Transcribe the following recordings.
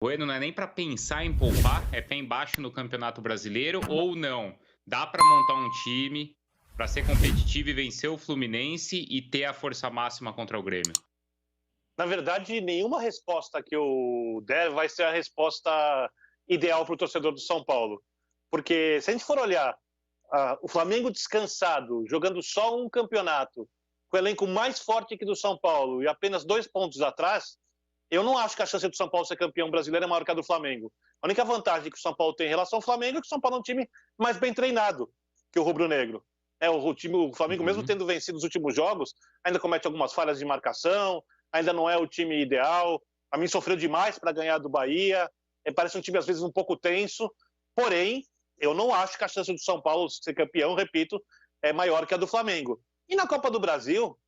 Bueno, não é nem para pensar em poupar, é pé embaixo no Campeonato Brasileiro ou não? Dá para montar um time para ser competitivo e vencer o Fluminense e ter a força máxima contra o Grêmio? Na verdade, nenhuma resposta que eu der vai ser a resposta ideal para o torcedor do São Paulo. Porque se a gente for olhar o Flamengo descansado, jogando só um campeonato, com o elenco mais forte que do São Paulo e apenas 2 pontos atrás, eu não acho que a chance do São Paulo ser campeão brasileiro é maior que a do Flamengo. A única vantagem que o São Paulo tem em relação ao Flamengo é que o São Paulo é um time mais bem treinado que o rubro-negro. O Flamengo, mesmo Uhum. tendo vencido os últimos jogos, ainda comete algumas falhas de marcação, ainda não é o time ideal. A mim sofreu demais para ganhar do Bahia. Parece um time, às vezes, um pouco tenso. Porém, eu não acho que a chance do São Paulo ser campeão, repito, é maior que a do Flamengo. E na Copa do Brasil,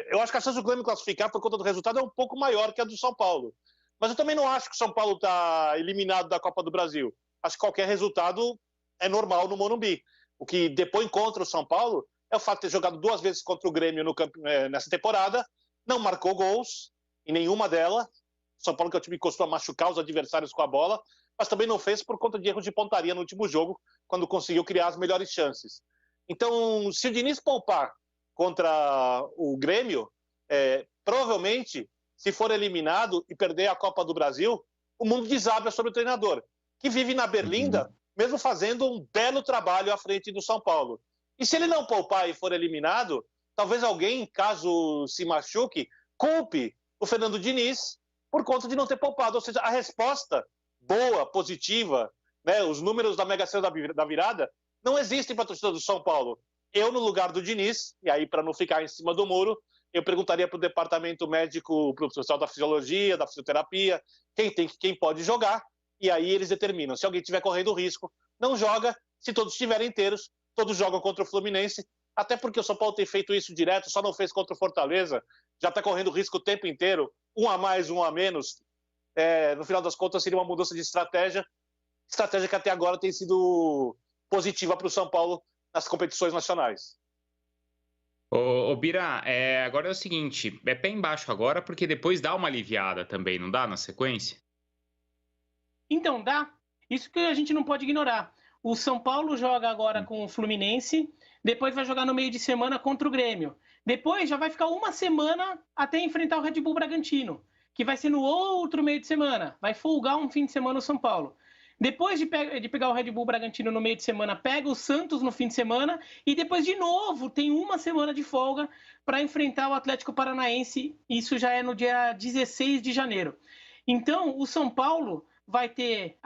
eu acho que a chance do Grêmio classificar por conta do resultado é um pouco maior que a do São Paulo. Mas eu também não acho que o São Paulo está eliminado da Copa do Brasil. Acho que qualquer resultado é normal no Morumbi. O que depois contra o São Paulo é o fato de ter jogado 2 vezes contra o Grêmio nessa temporada, não marcou gols em nenhuma delas. São Paulo, que é o time que costuma machucar os adversários com a bola, mas também não fez por conta de erros de pontaria no último jogo, quando conseguiu criar as melhores chances. Então, se o Diniz poupar contra o Grêmio, provavelmente, se for eliminado e perder a Copa do Brasil, o mundo desaba sobre o treinador, que vive na Berlinda, Uhum. mesmo fazendo um belo trabalho à frente do São Paulo. E se ele não poupar e for eliminado, talvez alguém, caso se machuque, culpe o Fernando Diniz por conta de não ter poupado. Ou seja, a resposta boa, positiva, né, os números da Mega Sena da virada, não existem para a torcida do São Paulo. Eu, no lugar do Diniz, e aí para não ficar em cima do muro, eu perguntaria para o departamento médico, para o pessoal da fisiologia, da fisioterapia, quem pode jogar, e aí eles determinam. Se alguém estiver correndo risco, não joga. Se todos estiverem inteiros, todos jogam contra o Fluminense, até porque o São Paulo tem feito isso direto, só não fez contra o Fortaleza, já está correndo risco o tempo inteiro, um a mais, um a menos. No final das contas, seria uma mudança de estratégia que até agora tem sido positiva para o São Paulo nas competições nacionais. Ô, Bira, agora é o seguinte, é pé embaixo agora, porque depois dá uma aliviada também, não dá na sequência? Então, dá. Isso que a gente não pode ignorar. O São Paulo joga agora Hum. com o Fluminense, depois vai jogar no meio de semana contra o Grêmio. Depois já vai ficar uma semana até enfrentar o Red Bull Bragantino, que vai ser no outro meio de semana. Vai folgar um fim de semana o São Paulo. Depois de pegar o Red Bull Bragantino no meio de semana, pega o Santos no fim de semana e depois de novo tem uma semana de folga para enfrentar o Atlético Paranaense. Isso já é no dia 16 de janeiro. Então, o São Paulo vai ter,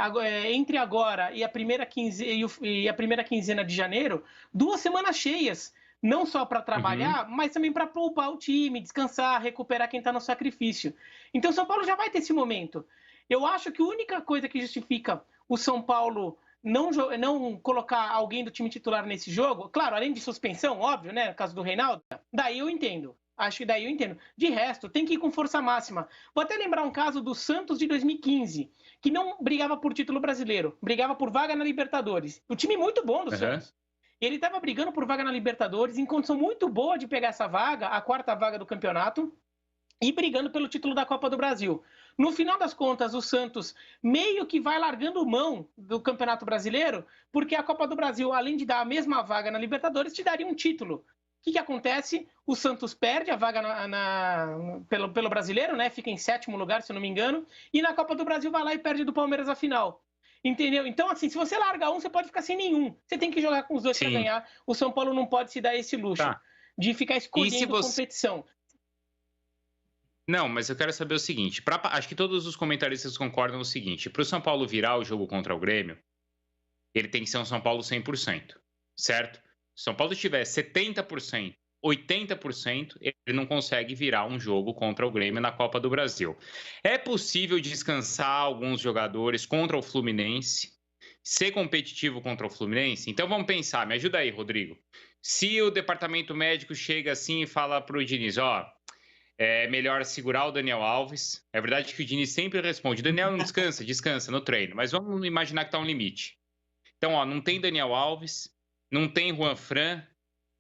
entre agora e a primeira quinzena de janeiro, 2 semanas cheias, não só para Uhum. trabalhar, mas também para poupar o time, descansar, recuperar quem está no sacrifício. Então, o São Paulo já vai ter esse momento. Eu acho que a única coisa que justifica o São Paulo não colocar alguém do time titular nesse jogo, claro, além de suspensão, óbvio, né, no caso do Reinaldo, daí eu entendo. Acho que daí eu entendo. De resto, tem que ir com força máxima. Vou até lembrar um caso do Santos de 2015, que não brigava por título brasileiro, brigava por vaga na Libertadores. O time muito bom do Uhum. Santos. Ele estava brigando por vaga na Libertadores, em condição muito boa de pegar essa vaga, a quarta vaga do campeonato, e brigando pelo título da Copa do Brasil. No final das contas, o Santos meio que vai largando mão do Campeonato Brasileiro, porque a Copa do Brasil, além de dar a mesma vaga na Libertadores, te daria um título. O que acontece? O Santos perde a vaga pelo brasileiro, né? Fica em 7º lugar, se eu não me engano, e na Copa do Brasil vai lá e perde do Palmeiras a final. Entendeu? Então, assim, se você larga um, você pode ficar sem nenhum. Você tem que jogar com os dois para Sim, ganhar. O São Paulo não pode se dar esse luxo tá. de ficar E se escolhendo você. competição. Não, mas eu quero saber o seguinte: acho que todos os comentaristas concordam no seguinte: para o São Paulo virar o jogo contra o Grêmio, ele tem que ser um São Paulo 100%, certo? Se o São Paulo tiver 70%, 80%, ele não consegue virar um jogo contra o Grêmio na Copa do Brasil. É possível descansar alguns jogadores contra o Fluminense, ser competitivo contra o Fluminense? Então vamos pensar, me ajuda aí, Rodrigo. Se o departamento médico chega assim e fala para o Diniz, ó, é melhor segurar o Daniel Alves. É verdade que o Diniz sempre responde, Daniel não descansa, descansa no treino, mas vamos imaginar que está um limite. Então, ó, não tem Daniel Alves, não tem Juan Fran,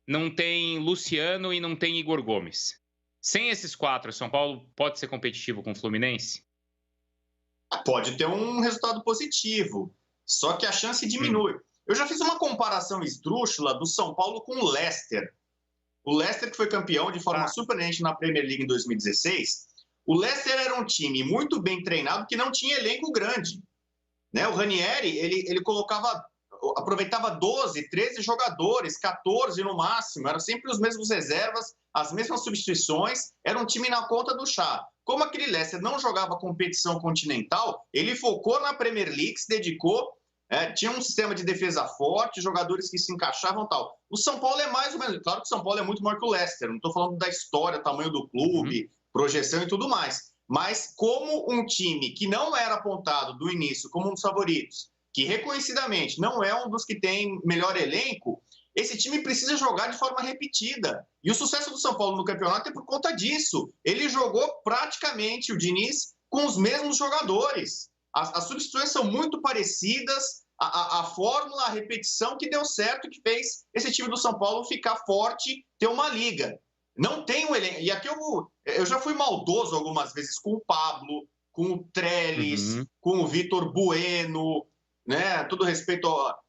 não tem Luciano e não tem Igor Gomes. Sem esses quatro, São Paulo pode ser competitivo com o Fluminense? pode ter um resultado positivo, só que a chance diminui. Eu já fiz uma comparação esdrúxula do São Paulo com o Leicester. O Leicester, que foi campeão de forma surpreendente na Premier League em 2016, o Leicester era um time muito bem treinado que não tinha elenco grande. Né? O Ranieri, ele aproveitava 12, 13 jogadores, 14 no máximo, eram sempre os mesmos reservas, as mesmas substituições, era um time na conta do chá. Como aquele Leicester não jogava competição continental, ele focou na Premier League, se dedicou, tinha um sistema de defesa forte, jogadores que se encaixavam e tal. O São Paulo é mais ou menos, claro que o São Paulo é muito maior que o Leicester, não estou falando da história, tamanho do clube, projeção e tudo mais, mas como um time que não era apontado do início como um dos favoritos, que reconhecidamente não é um dos que tem melhor elenco, esse time precisa jogar de forma repetida. E o sucesso do São Paulo no campeonato é por conta disso. Ele jogou praticamente, o Diniz, com os mesmos jogadores. As substituições são muito parecidas, a fórmula, a repetição que deu certo, que fez esse time do São Paulo ficar forte, ter uma liga. Não tem um elenco. E aqui eu já fui maldoso algumas vezes com o Pablo, com o Trellis, com o Vitor Bueno, né? Todo respeito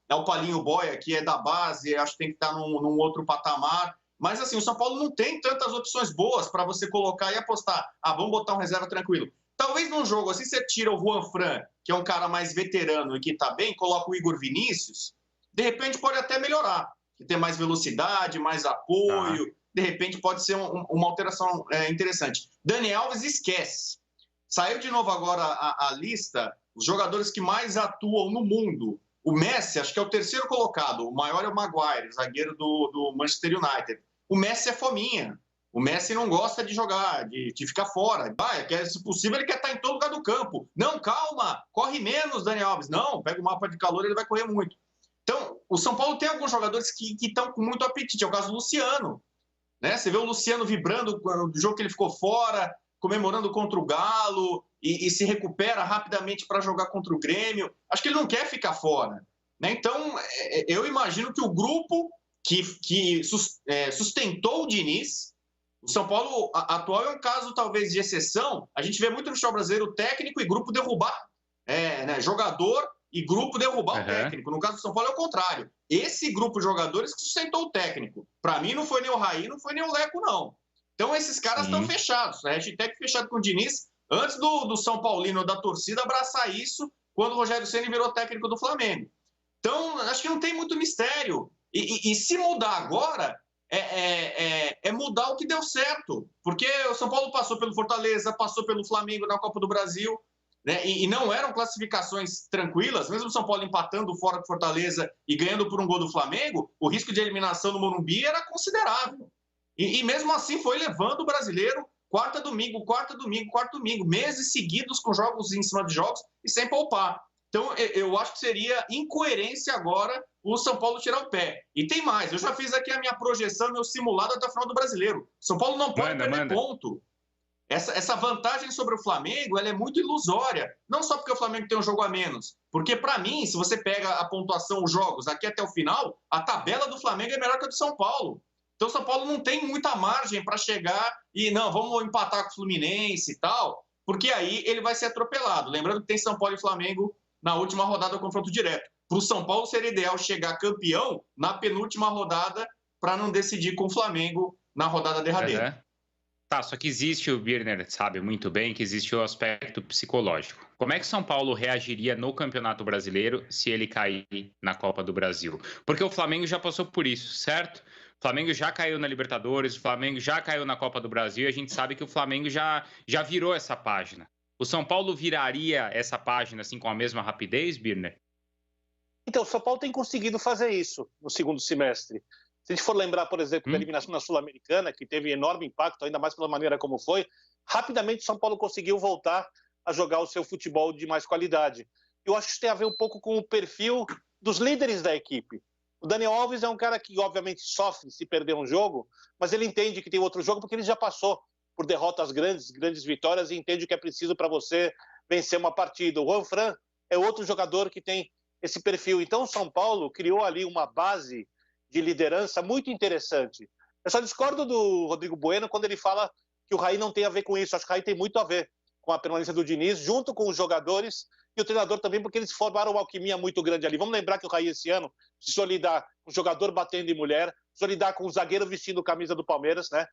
ao Palinho Boia, que é da base, acho que tem que estar num outro patamar. Mas, assim, o São Paulo não tem tantas opções boas para você colocar e apostar. Vamos botar um reserva tranquilo. Talvez num jogo assim, você tira o Juan Fran, que é um cara mais veterano e que está bem, coloca o Igor Vinícius, de repente pode até melhorar. Que tem mais velocidade, mais apoio, de repente pode ser uma alteração interessante. Dani Alves esquece. Saiu de novo agora a lista, os jogadores que mais atuam no mundo. O Messi, acho que é o terceiro colocado, o maior é o Maguire, zagueiro do Manchester United. O Messi é fominha. O Messi não gosta de jogar, de ficar fora. Se possível, ele quer estar em todo lugar do campo. Não, calma, corre menos, Dani Alves. Não, pega o mapa de calor, ele vai correr muito. Então, o São Paulo tem alguns jogadores que estão com muito apetite. É o caso do Luciano. Né? Você vê o Luciano vibrando do jogo que ele ficou fora, comemorando contra o Galo e se recupera rapidamente para jogar contra o Grêmio. Acho que ele não quer ficar fora. Né? Então, eu imagino que o grupo que sustentou o Diniz, o São Paulo atual é um caso talvez de exceção. A gente vê muito no futebol brasileiro técnico e grupo derrubar, jogador e grupo derrubar o técnico. No caso do São Paulo é o contrário. Esse grupo de jogadores que sustentou o técnico. Para mim não foi nem o Raí, não foi nem o Leco, não. Então esses caras estão fechados. A hashtag fechado com o Diniz, antes do São Paulino da torcida abraçar isso, quando o Rogério Ceni virou técnico do Flamengo. Então, acho que não tem muito mistério. E se mudar agora, é mudar o que deu certo. Porque o São Paulo passou pelo Fortaleza, passou pelo Flamengo na Copa do Brasil, né? E não eram classificações tranquilas. Mesmo o São Paulo empatando fora do Fortaleza e ganhando por um gol do Flamengo, o risco de eliminação no Morumbi era considerável. E mesmo assim foi levando o brasileiro quarta domingo, meses seguidos com jogos em cima de jogos e sem poupar. Então, eu acho que seria incoerência agora o São Paulo tirar o pé. E tem mais, eu já fiz aqui a minha projeção, meu simulado até o final do Brasileiro. São Paulo não pode perder ponto. Essa vantagem sobre o Flamengo, ela é muito ilusória. Não só porque o Flamengo tem um jogo a menos. Porque, para mim, se você pega a pontuação, os jogos, aqui até o final, a tabela do Flamengo é melhor que a do São Paulo. Então, o São Paulo não tem muita margem para chegar e, não, vamos empatar com o Fluminense e tal, porque aí ele vai ser atropelado. Lembrando que tem São Paulo e Flamengo na última rodada do confronto direto. Para o São Paulo seria ideal chegar campeão na penúltima rodada para não decidir com o Flamengo na rodada derradeira. Tá, só que existe, o Birner sabe muito bem, que existe o aspecto psicológico. Como é que São Paulo reagiria no Campeonato Brasileiro se ele cair na Copa do Brasil? Porque o Flamengo já passou por isso, certo? O Flamengo já caiu na Libertadores, o Flamengo já caiu na Copa do Brasil e a gente sabe que o Flamengo já virou essa página. O São Paulo viraria essa página assim com a mesma rapidez, Birner? Então, o São Paulo tem conseguido fazer isso no segundo semestre. Se a gente for lembrar, por exemplo, da eliminação na Sul-Americana, que teve enorme impacto, ainda mais pela maneira como foi, rapidamente o São Paulo conseguiu voltar a jogar o seu futebol de mais qualidade. Eu acho que isso tem a ver um pouco com o perfil dos líderes da equipe. O Daniel Alves é um cara que, obviamente, sofre se perder um jogo, mas ele entende que tem outro jogo porque ele já passou por derrotas grandes vitórias e entende o que é preciso para você vencer uma partida. O Juan Fran é outro jogador que tem esse perfil. Então, o São Paulo criou ali uma base de liderança muito interessante. Eu só discordo do Rodrigo Bueno quando ele fala que o Raí não tem a ver com isso. Acho que o Raí tem muito a ver com a permanência do Diniz, junto com os jogadores e o treinador também, porque eles formaram uma alquimia muito grande ali. Vamos lembrar que o Raí esse ano precisou lidar com o jogador batendo em mulher, precisou lidar com o zagueiro vestindo camisa do Palmeiras, né?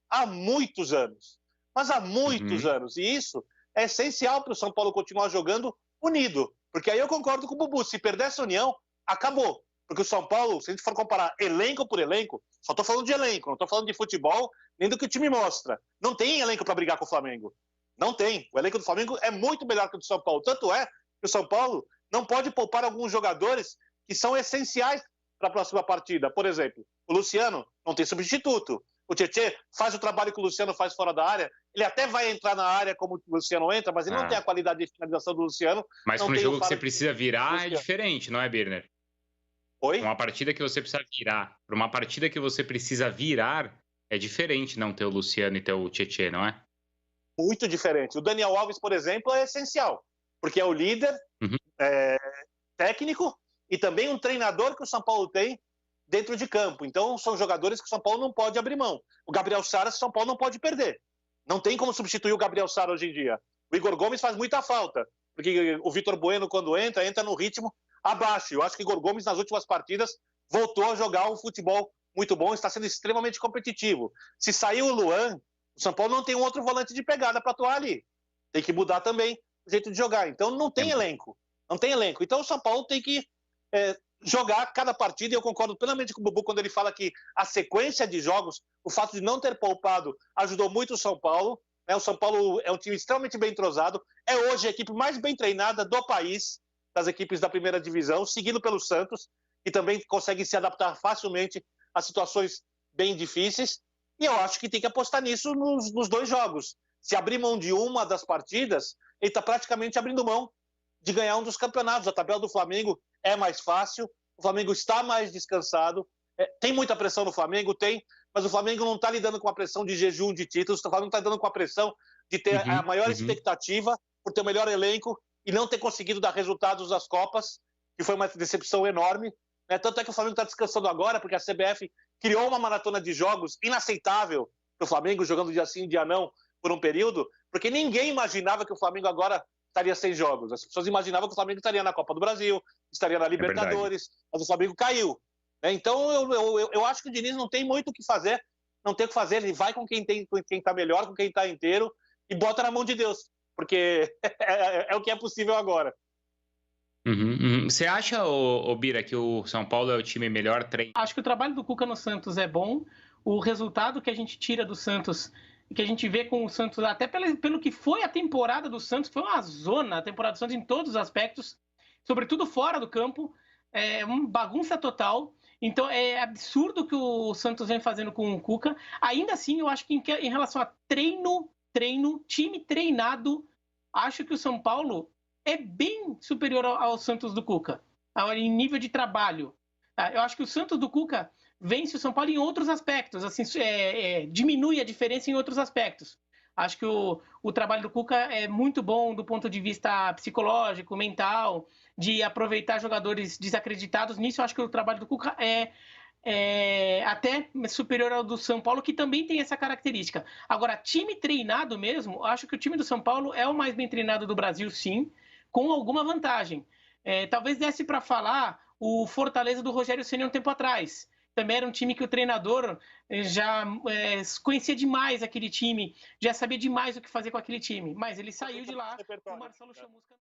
Há muitos anos. Mas há muitos anos. E isso é essencial para o São Paulo continuar jogando unido. Porque aí eu concordo com o Bubu, se perder essa união, acabou. Porque o São Paulo, se a gente for comparar elenco por elenco, só estou falando de elenco, não estou falando de futebol, nem do que o time mostra. Não tem elenco para brigar com o Flamengo. Não tem. O elenco do Flamengo é muito melhor que o do São Paulo. Tanto é que o São Paulo não pode poupar alguns jogadores que são essenciais para a próxima partida. Por exemplo, o Luciano não tem substituto. O Tietê faz o trabalho que o Luciano faz fora da área. Ele até vai entrar na área como o Luciano entra, mas ele não tem a qualidade de finalização do Luciano. Mas para um jogo que você precisa virar é diferente, não é, Birner? Oi? Uma partida que você precisa virar. Para uma partida que você precisa virar, é diferente não ter o Luciano e ter o Tietê, não é? Muito diferente. O Daniel Alves, por exemplo, é essencial, porque é o líder técnico e também um treinador que o São Paulo tem dentro de campo. Então, são jogadores que o São Paulo não pode abrir mão. O Gabriel Sara, o São Paulo não pode perder. Não tem como substituir o Gabriel Sara hoje em dia. O Igor Gomes faz muita falta, porque o Vitor Bueno, quando entra no ritmo abaixo. Eu acho que o Igor Gomes, nas últimas partidas, voltou a jogar um futebol muito bom, está sendo extremamente competitivo. Se sair o Luan, o São Paulo não tem um outro volante de pegada para atuar ali. Tem que mudar também o jeito de jogar. Então, não tem elenco. Não tem elenco. Então, o São Paulo tem que jogar cada partida, e eu concordo plenamente com o Bubu quando ele fala que a sequência de jogos, o fato de não ter poupado, ajudou muito o São Paulo. O São Paulo é um time extremamente bem entrosado. É hoje a equipe mais bem treinada do país, das equipes da primeira divisão, seguido pelo Santos, que também consegue se adaptar facilmente a situações bem difíceis. E eu acho que tem que apostar nisso nos dois jogos. Se abrir mão de uma das partidas, ele está praticamente abrindo mão de ganhar um dos campeonatos. A tabela do Flamengo é mais fácil, o Flamengo está mais descansado. Tem muita pressão no Flamengo? Tem, mas o Flamengo não está lidando com a pressão de jejum de títulos, o Flamengo está lidando com a pressão de ter a maior expectativa por ter o melhor elenco e não ter conseguido dar resultados nas Copas, que foi uma decepção enorme. Tanto é que o Flamengo está descansando agora, porque a CBF criou uma maratona de jogos inaceitável para o Flamengo, jogando dia sim, dia não, por um período, porque ninguém imaginava que o Flamengo agora estaria sem jogos. As pessoas imaginavam que o Flamengo estaria na Copa do Brasil, estaria na Libertadores, mas o Flamengo caiu. Então, eu acho que o Diniz não tem muito o que fazer, não tem o que fazer, ele vai com quem está melhor, com quem está inteiro, e bota na mão de Deus, porque é o que é possível agora. Você acha, Bira, que o São Paulo é o time melhor treinado? Acho que o trabalho do Cuca no Santos é bom. O resultado que a gente tira do Santos, que a gente vê com o Santos, até pelo que foi a temporada do Santos, foi uma zona, a temporada do Santos em todos os aspectos, sobretudo fora do campo, é uma bagunça total. Então é absurdo o que o Santos vem fazendo com o Cuca. Ainda assim, eu acho que em relação a treino, time treinado, acho que o São Paulo é bem superior ao Santos do Cuca, em nível de trabalho. Eu acho que o Santos do Cuca vence o São Paulo em outros aspectos, assim, diminui a diferença em outros aspectos. Acho que o trabalho do Cuca é muito bom do ponto de vista psicológico, mental, de aproveitar jogadores desacreditados. Nisso, eu acho que o trabalho do Cuca é até superior ao do São Paulo, que também tem essa característica. Agora, time treinado mesmo, acho que o time do São Paulo é o mais bem treinado do Brasil, sim, com alguma vantagem. Talvez desse para falar o Fortaleza do Rogério Ceni um tempo atrás. Também era um time que o treinador já conhecia demais aquele time, já sabia demais o que fazer com aquele time. Mas ele saiu de lá, o Marcelo Chamusca...